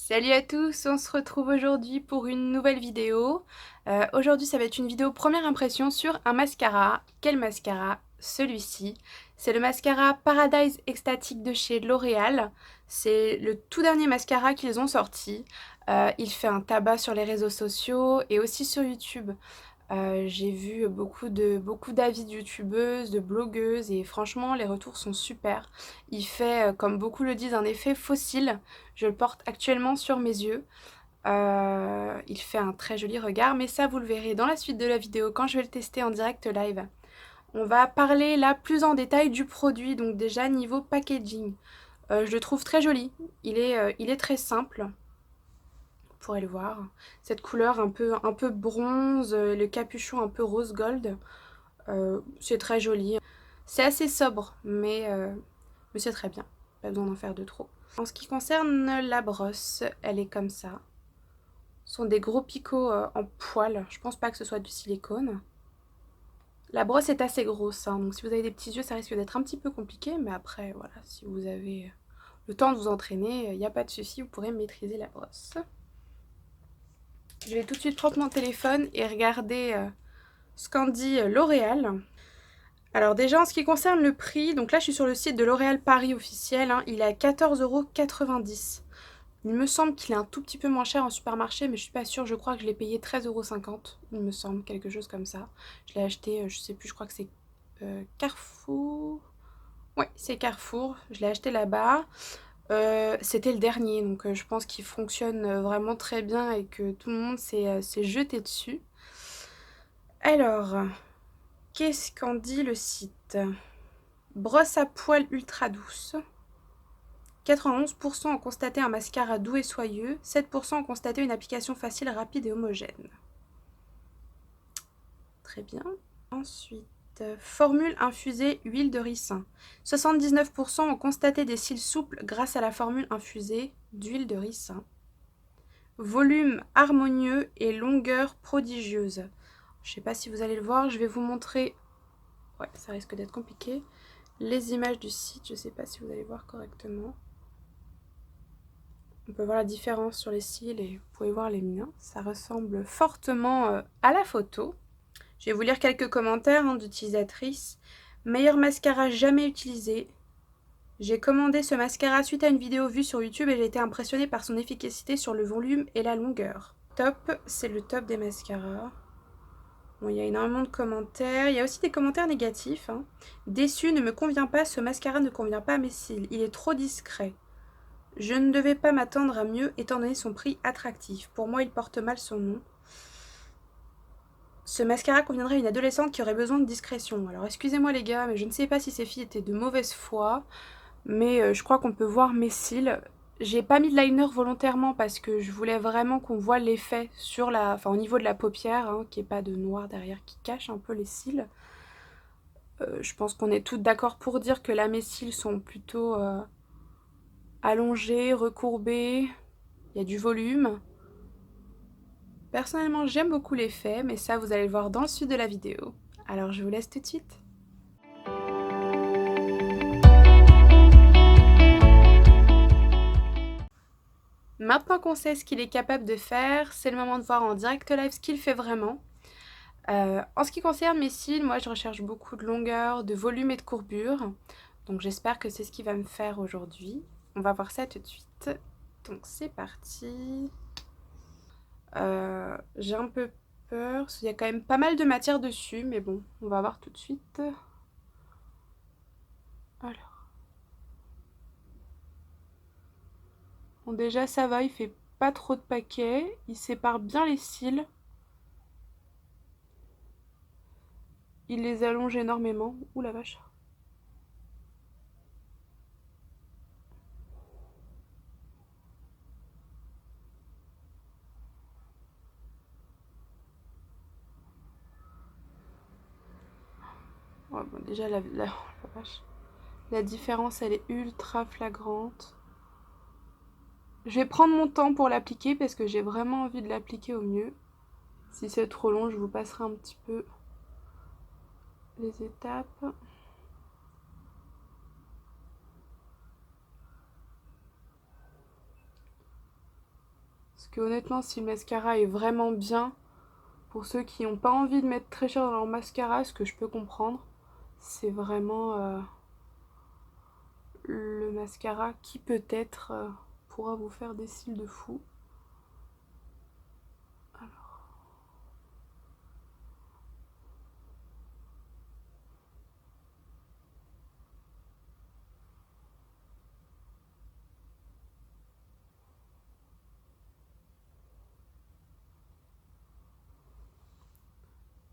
Salut à tous, on se retrouve aujourd'hui pour une nouvelle vidéo. Aujourd'hui ça va être une vidéo première impression sur un mascara. Quel mascara? Celui-ci. C'est le mascara Paradise Extatic de chez L'Oréal. C'est le tout dernier mascara qu'ils ont sorti. Il fait un tabac sur les réseaux sociaux et aussi sur YouTube. J'ai vu beaucoup d'avis de youtubeuses, de blogueuses et franchement les retours sont super. Il fait, comme beaucoup le disent, un effet fossile. Je le porte actuellement sur mes yeux. Il fait un très joli regard, mais ça vous le verrez dans la suite de la vidéo quand je vais le tester en direct live. On va parler là plus en détail du produit, donc déjà niveau packaging. Je le trouve très joli, il est très simple. Vous pourrez le voir. Cette couleur un peu bronze, le capuchon un peu rose gold. C'est très joli. C'est assez sobre, mais c'est très bien. Pas besoin d'en faire de trop. En ce qui concerne la brosse, elle est comme ça. Ce sont des gros picots en poil. Je pense pas que ce soit du silicone. La brosse est assez grosse, hein, donc si vous avez des petits yeux, ça risque d'être un petit peu compliqué. Mais après, voilà, si vous avez le temps de vous entraîner, il n'y a pas de souci, vous pourrez maîtriser la brosse. Je vais tout de suite prendre mon téléphone et regarder ce qu'en dit L'Oréal. Alors déjà en ce qui concerne le prix, donc là je suis sur le site de L'Oréal Paris officiel, hein, il est à 14,90 €. Il me semble qu'il est un tout petit peu moins cher en supermarché, mais je suis pas sûre, je crois que je l'ai payé 13,50 €, il me semble, quelque chose comme ça. Je l'ai acheté, je sais plus, je crois que c'est Carrefour. Ouais, c'est Carrefour, je l'ai acheté là-bas. C'était le dernier, donc je pense qu'il fonctionne vraiment très bien et que tout le monde s'est jeté dessus. Alors, qu'est-ce qu'en dit le site? Brosse à poils ultra douce. 91% ont constaté un mascara doux et soyeux. 7% ont constaté une application facile, rapide et homogène. Très bien. Ensuite, formule infusée huile de ricin. 79% ont constaté des cils souples grâce à la formule infusée d'huile de ricin. Volume harmonieux et longueur prodigieuse. Je ne sais pas si vous allez le voir, je vais vous montrer. Ouais, ça risque d'être compliqué. Les images du site, je ne sais pas si vous allez voir correctement. On peut voir la différence sur les cils et vous pouvez voir les miens. Ça ressemble fortement à la photo. Je vais vous lire quelques commentaires d'utilisatrices. Meilleur mascara jamais utilisé. J'ai commandé ce mascara suite à une vidéo vue sur YouTube et j'ai été impressionnée par son efficacité sur le volume et la longueur. Top, c'est le top des mascaras. Bon, il y a énormément de commentaires. Il y a aussi des commentaires négatifs. Déçu, ne me convient pas, ce mascara ne convient pas à mes cils. Il est trop discret. Je ne devais pas m'attendre à mieux étant donné son prix attractif. Pour moi, il porte mal son nom. Ce mascara conviendrait à une adolescente qui aurait besoin de discrétion. Alors excusez-moi les gars, mais je ne sais pas si ces filles étaient de mauvaise foi, mais je crois qu'on peut voir mes cils. J'ai pas mis de liner volontairement parce que je voulais vraiment qu'on voit l'effet sur au niveau de la paupière, qu'il n'y ait pas de noir derrière qui cache un peu les cils. Je pense qu'on est toutes d'accord pour dire que là mes cils sont plutôt allongés, recourbés, il y a du volume. Personnellement, j'aime beaucoup l'effet, mais ça, vous allez le voir dans le suite de la vidéo. Alors, je vous laisse tout de suite. Maintenant qu'on sait ce qu'il est capable de faire, c'est le moment de voir en direct live ce qu'il fait vraiment. En ce qui concerne mes cils, moi, je recherche beaucoup de longueur, de volume et de courbure. Donc, j'espère que c'est ce qu'il va me faire aujourd'hui. On va voir ça tout de suite. Donc, c'est parti. J'ai un peu peur, parce qu'il y a quand même pas mal de matière dessus, mais bon, on va voir tout de suite. Alors. Bon, déjà, ça va, il fait pas trop de paquets. Il sépare bien les cils. Il les allonge énormément. Ouh la vache. Ouais, bon, déjà, oh, la vache. La différence, elle est ultra flagrante. Je vais prendre mon temps pour l'appliquer parce que j'ai vraiment envie de l'appliquer au mieux. Si c'est trop long, je vous passerai un petit peu les étapes. Parce que honnêtement, si le mascara est vraiment bien, pour ceux qui n'ont pas envie de mettre très cher dans leur mascara, ce que je peux comprendre, c'est vraiment le mascara qui peut-être pourra vous faire des cils de fou. Alors.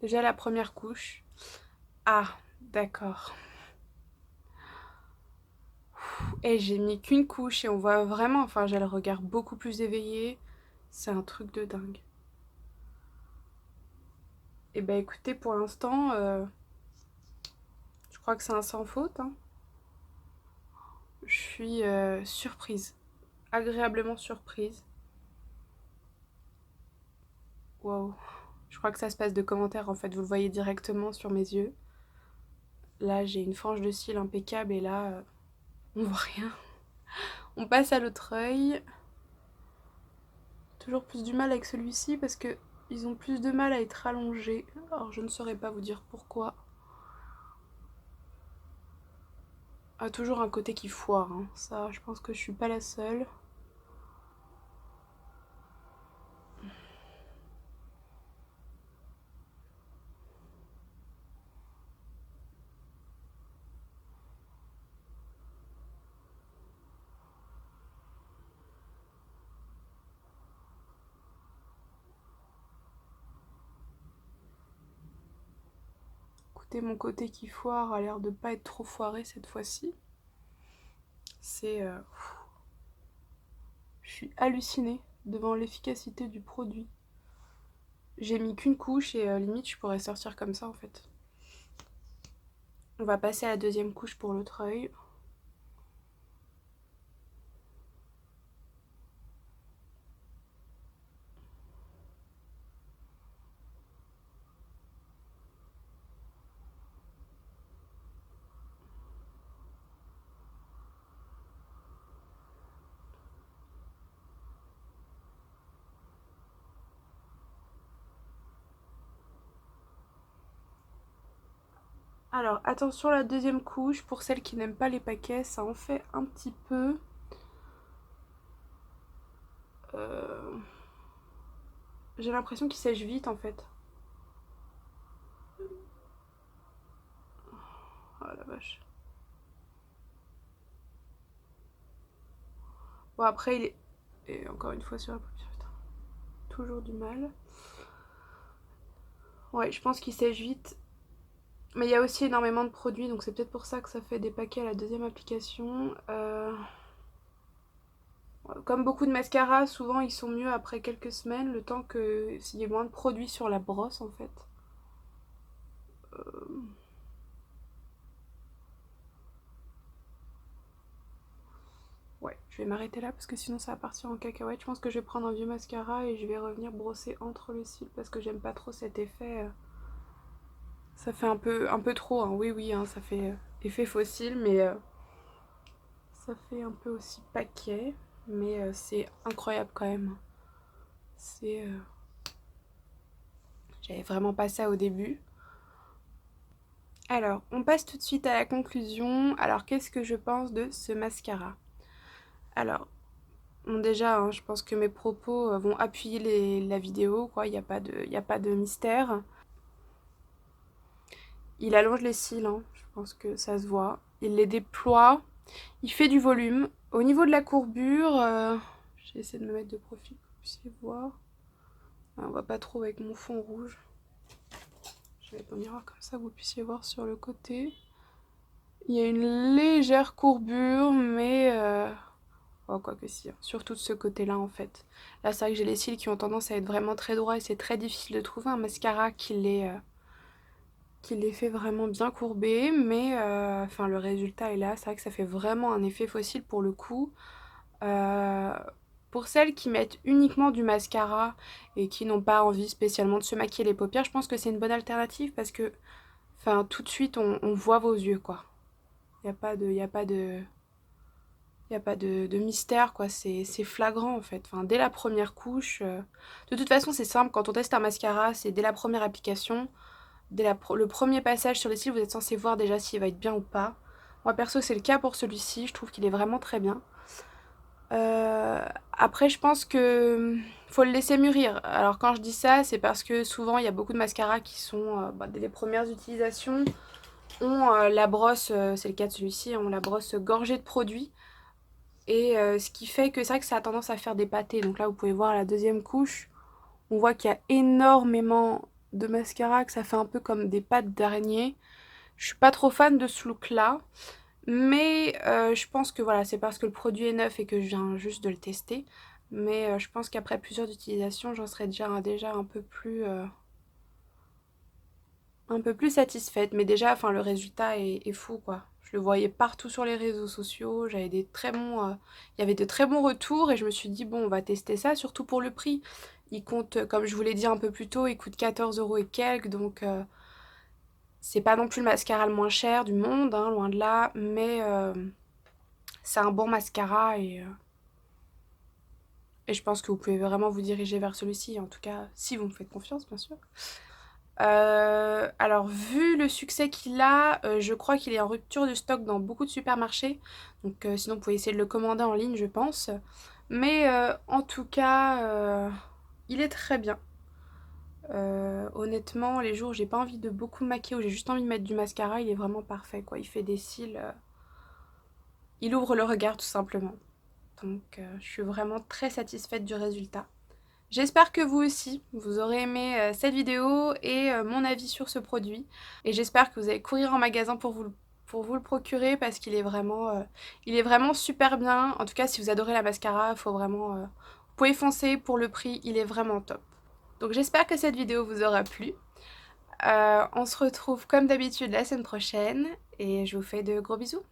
Déjà la première couche. Ah, d'accord. Et j'ai mis qu'une couche et on voit vraiment, enfin j'ai le regard beaucoup plus éveillé. C'est un truc de dingue. Et bah écoutez, pour l'instant, je crois que c'est un sans faute, hein. Je suis surprise, agréablement surprise. Waouh. Je crois que ça se passe de commentaires en fait, vous le voyez directement sur mes yeux. Là j'ai une frange de cils impeccable et là on voit rien. On passe à l'autre œil. Toujours plus du mal avec celui-ci parce que ils ont plus de mal à être allongés. Alors je ne saurais pas vous dire pourquoi. Ah, toujours un côté qui foire, hein. Ça je pense que je suis pas la seule. Écoutez, mon côté qui foire a l'air de pas être trop foiré cette fois-ci. C'est... Je suis hallucinée devant l'efficacité du produit. J'ai mis qu'une couche et limite je pourrais sortir comme ça en fait. On va passer à la deuxième couche pour l'autre œil. Alors attention, la deuxième couche, pour celles qui n'aiment pas les paquets, ça en fait un petit peu. J'ai l'impression qu'il sèche vite en fait. Oh la vache. Bon après il est... Et encore une fois sur la paupière, putain. Toujours du mal. Ouais, je pense qu'il sèche vite. Mais il y a aussi énormément de produits, donc c'est peut-être pour ça que ça fait des paquets à la deuxième application. Comme beaucoup de mascaras, souvent ils sont mieux après quelques semaines, le temps qu'il y ait moins de produits sur la brosse en fait. Ouais, je vais m'arrêter là parce que sinon ça va partir en cacahuète. Je pense que je vais prendre un vieux mascara et je vais revenir brosser entre le cils parce que j'aime pas trop cet effet. Ça fait un peu trop, hein. Oui, oui, hein, ça fait effet fossile, mais ça fait un peu aussi paquet. Mais c'est incroyable quand même. C'est... J'avais vraiment pas ça au début. Alors, on passe tout de suite à la conclusion. Alors, qu'est-ce que je pense de ce mascara? Alors, bon, déjà, hein, je pense que mes propos vont appuyer la vidéo, quoi. Il n'y a pas de mystère. Il allonge les cils, hein. Je pense que ça se voit. Il les déploie. Il fait du volume. Au niveau de la courbure, j'ai essayé de me mettre de profil pour que vous puissiez voir. On voit pas trop avec mon fond rouge. Je vais mettre mon miroir comme ça, vous puissiez voir sur le côté. Il y a une légère courbure, mais... Oh, quoi que si, hein. Surtout de ce côté-là, en fait. Là, c'est vrai que j'ai les cils qui ont tendance à être vraiment très droits et c'est très difficile de trouver un mascara qui les fait vraiment bien courber. Mais, enfin, le résultat est là. C'est vrai que ça fait vraiment un effet fossile pour le coup. Euh, pour celles qui mettent uniquement du mascara et qui n'ont pas envie spécialement de se maquiller les paupières, je pense que c'est une bonne alternative parce que, enfin, tout de suite, on voit vos yeux, quoi. Il n'y a pas de... Il n'y a pas de mystère, quoi, c'est flagrant en fait. Enfin, dès la première couche. De toute façon, c'est simple, quand on teste un mascara, c'est dès la première application, le premier passage sur les cils, vous êtes censé voir déjà s'il va être bien ou pas. Moi perso, c'est le cas pour celui-ci, je trouve qu'il est vraiment très bien. Après, je pense que faut le laisser mûrir. Alors, quand je dis ça, c'est parce que souvent il y a beaucoup de mascaras qui sont, dès les premières utilisations, ont la brosse, c'est le cas de celui-ci, ont la brosse gorgée de produits. Et ce qui fait que c'est vrai que ça a tendance à faire des pâtés. Donc là, vous pouvez voir la deuxième couche. On voit qu'il y a énormément de mascara, que ça fait un peu comme des pattes d'araignée. Je suis pas trop fan de ce look-là. Mais je pense que voilà, c'est parce que le produit est neuf et que je viens juste de le tester. Mais je pense qu'après plusieurs utilisations, j'en serais déjà un peu plus satisfaite. Mais déjà, enfin, le résultat est fou, quoi. Je le voyais partout sur les réseaux sociaux, j'avais des très bons, il y avait de très bons retours et je me suis dit, bon, on va tester ça, surtout pour le prix. Il compte, comme je vous l'ai dit un peu plus tôt, il coûte 14 € et quelques, donc c'est pas non plus le mascara le moins cher du monde, hein, loin de là, mais c'est un bon mascara et je pense que vous pouvez vraiment vous diriger vers celui-ci, en tout cas si vous me faites confiance, bien sûr. Alors, vu le succès qu'il a, je crois qu'il est en rupture de stock dans beaucoup de supermarchés. Donc, sinon, vous pouvez essayer de le commander en ligne, je pense. Mais en tout cas, il est très bien. Honnêtement, les jours où j'ai pas envie de beaucoup me maquiller, où j'ai juste envie de mettre du mascara, il est vraiment parfait, quoi. Il fait des cils. Il ouvre le regard, tout simplement. Donc, je suis vraiment très satisfaite du résultat. J'espère que vous aussi, vous aurez aimé cette vidéo et mon avis sur ce produit. Et j'espère que vous allez courir en magasin pour vous le procurer parce il est vraiment super bien. En tout cas, si vous adorez la mascara, faut vraiment, vous pouvez foncer pour le prix, il est vraiment top. Donc j'espère que cette vidéo vous aura plu. On se retrouve comme d'habitude la semaine prochaine et je vous fais de gros bisous.